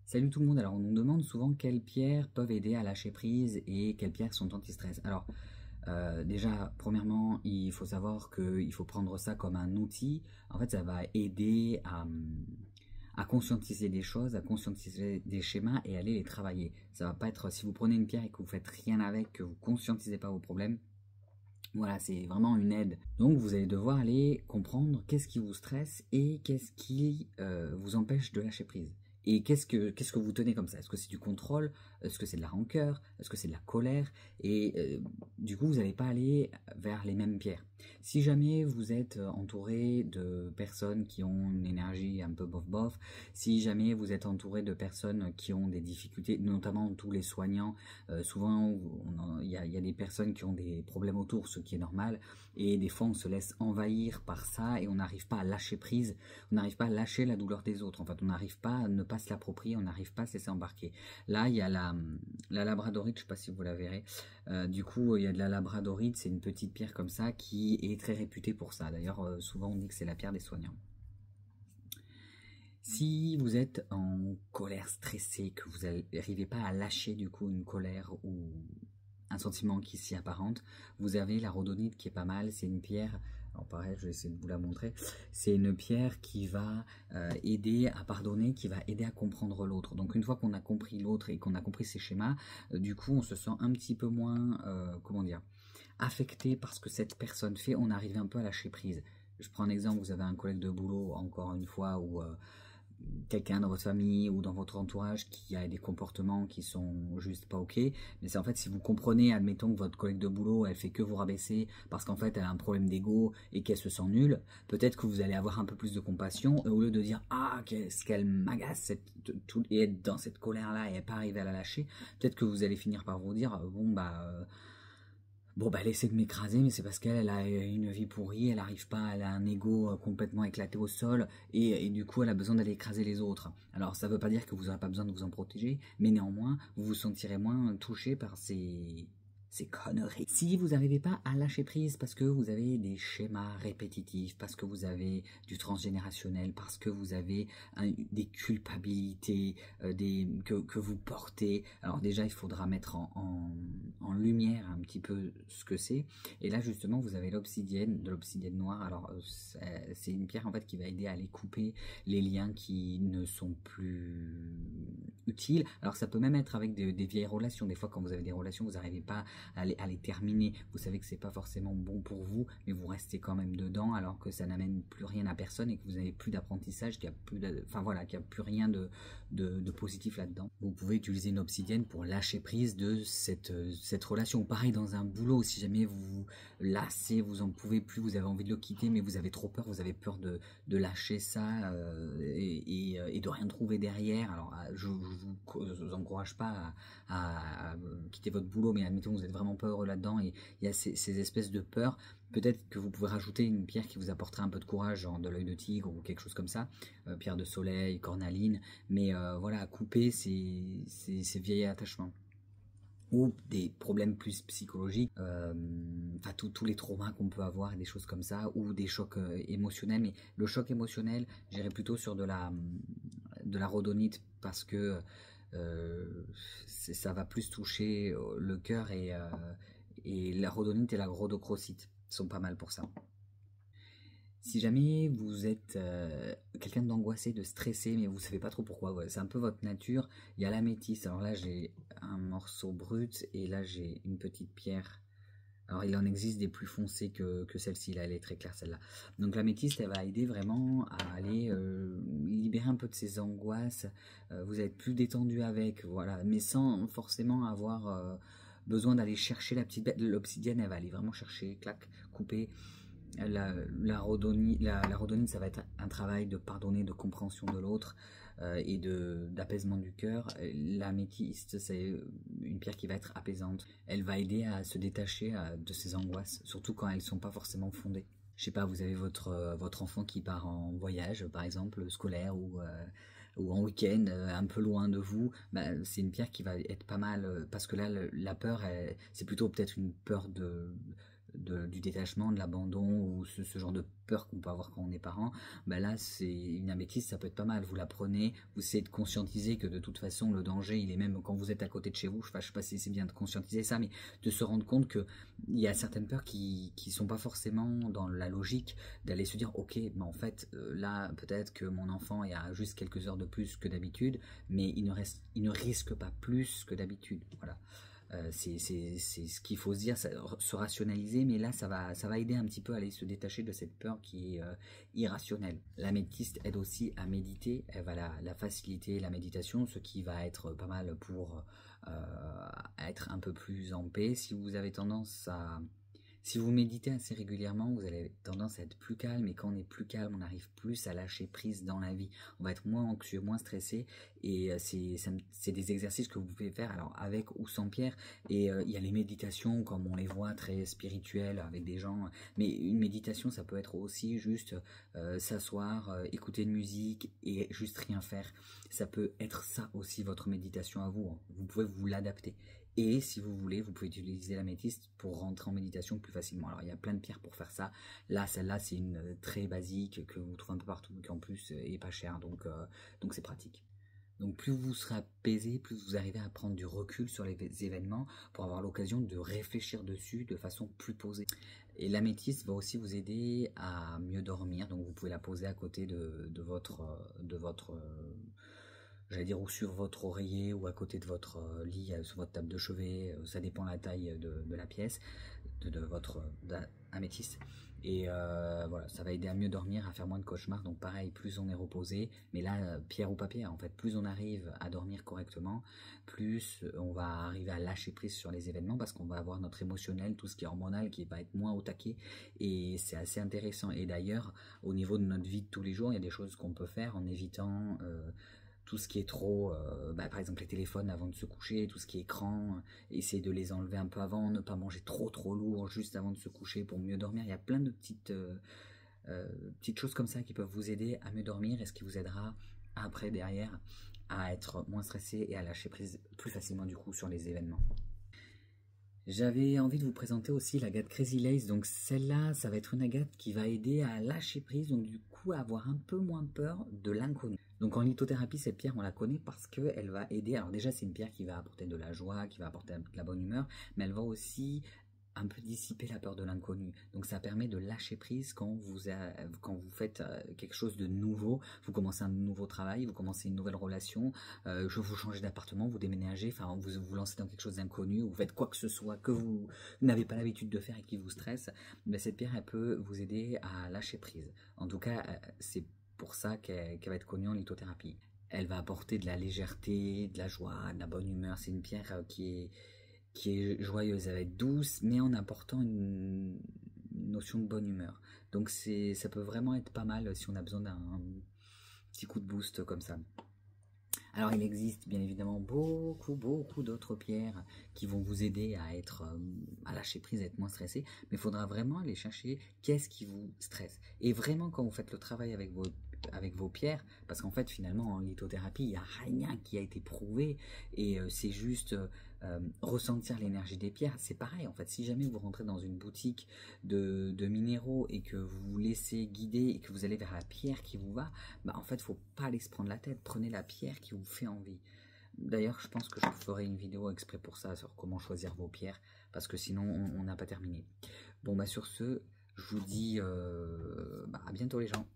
Salut tout le monde, alors on nous demande souvent quelles pierres peuvent aider à lâcher prise et quelles pierres sont anti-stress. Alors déjà, premièrement, il faut savoir qu'il faut prendre ça comme un outil. En fait, ça va aider à conscientiser des choses, à conscientiser des schémas et aller les travailler. Ça va pas être, si vous prenez une pierre et que vous faites rien avec, que vous conscientisez pas vos problèmes, voilà, c'est vraiment une aide. Donc vous allez devoir aller comprendre qu'est-ce qui vous stresse et qu'est-ce qui vous empêche de lâcher prise. Et qu'est-ce que vous tenez comme ça? Est-ce que c'est du contrôle? Est-ce que c'est de la rancœur? Est-ce que c'est de la colère? Et du coup, vous n'allez pas aller vers les mêmes pierres. Si jamais vous êtes entouré de personnes qui ont une énergie un peu bof-bof, si jamais vous êtes entouré de personnes qui ont des difficultés, notamment tous les soignants, souvent il y a des personnes qui ont des problèmes autour, ce qui est normal, et des fois on se laisse envahir par ça et on n'arrive pas à lâcher prise, on n'arrive pas à lâcher la douleur des autres, en fait on n'arrive pas à ne pas se l'approprier, on n'arrive pas à se laisser embarquer. Là il y a la labradorite, je ne sais pas si vous la verrez, du coup il y a de la labradorite, c'est une petite pierre comme ça qui est très réputée pour ça, d'ailleurs souvent on dit que c'est la pierre des soignants. Si vous êtes en colère stressée, que vous n'arrivez pas à lâcher du coup une colère ou un sentiment qui s'y apparente, vous avez la rhodonite qui est pas mal, c'est une pierre, alors pareil je vais essayer de vous la montrer, c'est une pierre qui va aider à pardonner, qui va aider à comprendre l'autre. Donc une fois qu'on a compris l'autre et qu'on a compris ses schémas, du coup on se sent un petit peu moins, comment dire, affecté par ce que cette personne fait, on arrive un peu à lâcher prise. Je prends un exemple, vous avez un collègue de boulot, encore une fois, ou quelqu'un dans votre famille ou dans votre entourage qui a des comportements qui sont juste pas ok, mais c'est en fait si vous comprenez, admettons que votre collègue de boulot elle fait que vous rabaisser parce qu'en fait elle a un problème d'ego et qu'elle se sent nulle, peut-être que vous allez avoir un peu plus de compassion et au lieu de dire ah qu'est-ce qu'elle m'agace et être dans cette colère là et pas arriver à la lâcher, peut-être que vous allez finir par vous dire bon bah elle essaie de m'écraser, mais c'est parce qu'elle a une vie pourrie, elle arrive pas, elle a un ego complètement éclaté au sol, et du coup elle a besoin d'aller écraser les autres. Alors ça veut pas dire que vous n'aurez pas besoin de vous en protéger, mais néanmoins vous vous sentirez moins touché par ces conneries. Si vous n'arrivez pas à lâcher prise parce que vous avez des schémas répétitifs, parce que vous avez du transgénérationnel, parce que vous avez des culpabilités que vous portez, alors déjà il faudra mettre en lumière un petit peu ce que c'est. Et là justement vous avez l'obsidienne, de l'obsidienne noire. Alors c'est une pierre en fait qui va aider à aller couper les liens qui ne sont plus utiles. Alors ça peut même être avec des vieilles relations. Des fois quand vous avez des relations, vous n'arrivez pas à les terminer. Vous savez que c'est pas forcément bon pour vous, mais vous restez quand même dedans alors que ça n'amène plus rien à personne et que vous n'avez plus d'apprentissage, qu'il n'y a plus enfin voilà, qu'il n'y a plus rien de positif là-dedans. Vous pouvez utiliser une obsidienne pour lâcher prise de cette relation. Pareil dans un boulot, si jamais vous vous lassez, vous en pouvez plus, vous avez envie de le quitter, mais vous avez trop peur, vous avez peur de lâcher ça et de rien trouver derrière. Alors je vous encourage pas à quitter votre boulot, mais admettons que vous êtes vraiment pas heureux là-dedans et il y a ces espèces de peurs. Peut-être que vous pouvez rajouter une pierre qui vous apporterait un peu de courage, genre de l'œil de tigre ou quelque chose comme ça, pierre de soleil, cornaline, mais voilà, couper ces vieilles attachements ou des problèmes plus psychologiques, enfin tous les traumas qu'on peut avoir, des choses comme ça, ou des chocs émotionnels. Mais le choc émotionnel, j'irais plutôt sur de la rhodonite parce que ça va plus toucher le cœur et la rhodonite et la rhodochrosite sont pas mal pour ça. Si jamais vous êtes quelqu'un d'angoissé, de stressé, mais vous ne savez pas trop pourquoi, ouais, c'est un peu votre nature, il y a l'améthyste. Alors là, j'ai un morceau brut et là, j'ai une petite pierre. Alors il en existe des plus foncées que celle-ci, là, elle est très claire celle-là. Donc l'améthyste, elle va aider vraiment à aller libérer un peu de ces angoisses. Vous êtes plus détendu avec, voilà, mais sans forcément avoir besoin d'aller chercher la petite bête. L'obsidienne, elle va aller vraiment chercher, clac, couper. La rhodonite, ça va être un travail de pardonner, de compréhension de l'autre et d'apaisement du cœur. L'améthyste, c'est une pierre qui va être apaisante. Elle va aider à se détacher de ses angoisses, surtout quand elles ne sont pas forcément fondées. Je sais pas, vous avez votre enfant qui part en voyage, par exemple, scolaire ou en week-end, un peu loin de vous, bah, c'est une pierre qui va être pas mal, parce que là, la peur, c'est plutôt peut-être une peur du détachement, de l'abandon ou ce genre de peur qu'on peut avoir quand on est parent, bah là c'est une améthyste, ça peut être pas mal. Vous la prenez, vous essayez de conscientiser que de toute façon le danger il est même quand vous êtes à côté de chez vous. Enfin, je sais pas si c'est bien de conscientiser ça, mais de se rendre compte que il y a certaines peurs qui sont pas forcément dans la logique, d'aller se dire ok, mais en fait là peut-être que mon enfant est à juste quelques heures de plus que d'habitude, mais il ne risque pas plus que d'habitude. Voilà. C'est ce qu'il faut se dire, se rationaliser, mais là ça va aider un petit peu à aller se détacher de cette peur qui est irrationnelle. L'améthyste aide aussi à méditer, elle va la faciliter la méditation, ce qui va être pas mal pour être un peu plus en paix. Si vous méditez assez régulièrement, vous avez tendance à être plus calme, et quand on est plus calme, on arrive plus à lâcher prise dans la vie. On va être moins anxieux, moins stressé, et c'est des exercices que vous pouvez faire alors avec ou sans pierre. Et il y a les méditations, comme on les voit, très spirituelles avec des gens, mais une méditation, ça peut être aussi juste s'asseoir, écouter une musique et juste rien faire. Ça peut être ça aussi votre méditation à vous, hein. Vous pouvez vous l'adapter. Et si vous voulez, vous pouvez utiliser l'améthyste pour rentrer en méditation plus facilement. Alors il y a plein de pierres pour faire ça. Là, celle-là, c'est une très basique que vous trouvez un peu partout, qui en plus est pas chère, donc c'est pratique. Donc plus vous serez apaisé, plus vous arrivez à prendre du recul sur les événements pour avoir l'occasion de réfléchir dessus de façon plus posée. Et l'améthyste va aussi vous aider à mieux dormir. Donc vous pouvez la poser à côté de votre j'allais dire, ou sur votre oreiller ou à côté de votre lit, sur votre table de chevet, ça dépend de la taille de la pièce, de votre améthyste. Et voilà, ça va aider à mieux dormir, à faire moins de cauchemars. Donc pareil, plus on est reposé, mais là, pierre ou pas pierre, en fait, plus on arrive à dormir correctement, plus on va arriver à lâcher prise sur les événements, parce qu'on va avoir notre émotionnel, tout ce qui est hormonal, qui va être moins au taquet, et c'est assez intéressant. Et d'ailleurs, au niveau de notre vie de tous les jours, il y a des choses qu'on peut faire en évitant tout ce qui est trop, par exemple les téléphones avant de se coucher, tout ce qui est écran, essayer de les enlever un peu avant, ne pas manger trop lourd juste avant de se coucher pour mieux dormir. Il y a plein de petites choses comme ça qui peuvent vous aider à mieux dormir, et ce qui vous aidera après, derrière, à être moins stressé et à lâcher prise plus facilement du coup sur les événements. J'avais envie de vous présenter aussi l'agate Crazy Lace. Donc celle-là, ça va être une agate qui va aider à lâcher prise, donc du coup à avoir un peu moins peur de l'inconnu. Donc en lithothérapie, cette pierre, on la connaît parce qu'elle va aider. Alors déjà, c'est une pierre qui va apporter de la joie, qui va apporter de la bonne humeur, mais elle va aussi un peu dissiper la peur de l'inconnu. Donc ça permet de lâcher prise quand vous faites quelque chose de nouveau, vous commencez un nouveau travail, vous commencez une nouvelle relation, vous changez d'appartement, vous déménagez, enfin vous lancez dans quelque chose d'inconnu, ou vous faites quoi que ce soit que vous n'avez pas l'habitude de faire et qui vous stresse. Mais cette pierre, elle peut vous aider à lâcher prise. En tout cas, c'est pour ça qu'elle va être connue en lithothérapie. Elle va apporter de la légèreté, de la joie, de la bonne humeur. C'est une pierre qui est joyeuse, elle va être douce, mais en apportant une notion de bonne humeur. Donc ça peut vraiment être pas mal si on a besoin d'un petit coup de boost comme ça. Alors il existe bien évidemment beaucoup d'autres pierres qui vont vous aider à lâcher prise, à être moins stressé, mais il faudra vraiment aller chercher qu'est-ce qui vous stresse. Et vraiment, quand vous faites le travail avec vos pierres, parce qu'en fait finalement en lithothérapie il n'y a rien qui a été prouvé, et c'est juste ressentir l'énergie des pierres. C'est pareil en fait, si jamais vous rentrez dans une boutique de minéraux et que vous vous laissez guider et que vous allez vers la pierre qui vous va, en fait faut pas aller se prendre la tête, prenez la pierre qui vous fait envie. D'ailleurs, je pense que je ferai une vidéo exprès pour ça, sur comment choisir vos pierres, parce que sinon on n'a pas terminé. Bon, sur ce, je vous dis à bientôt les gens.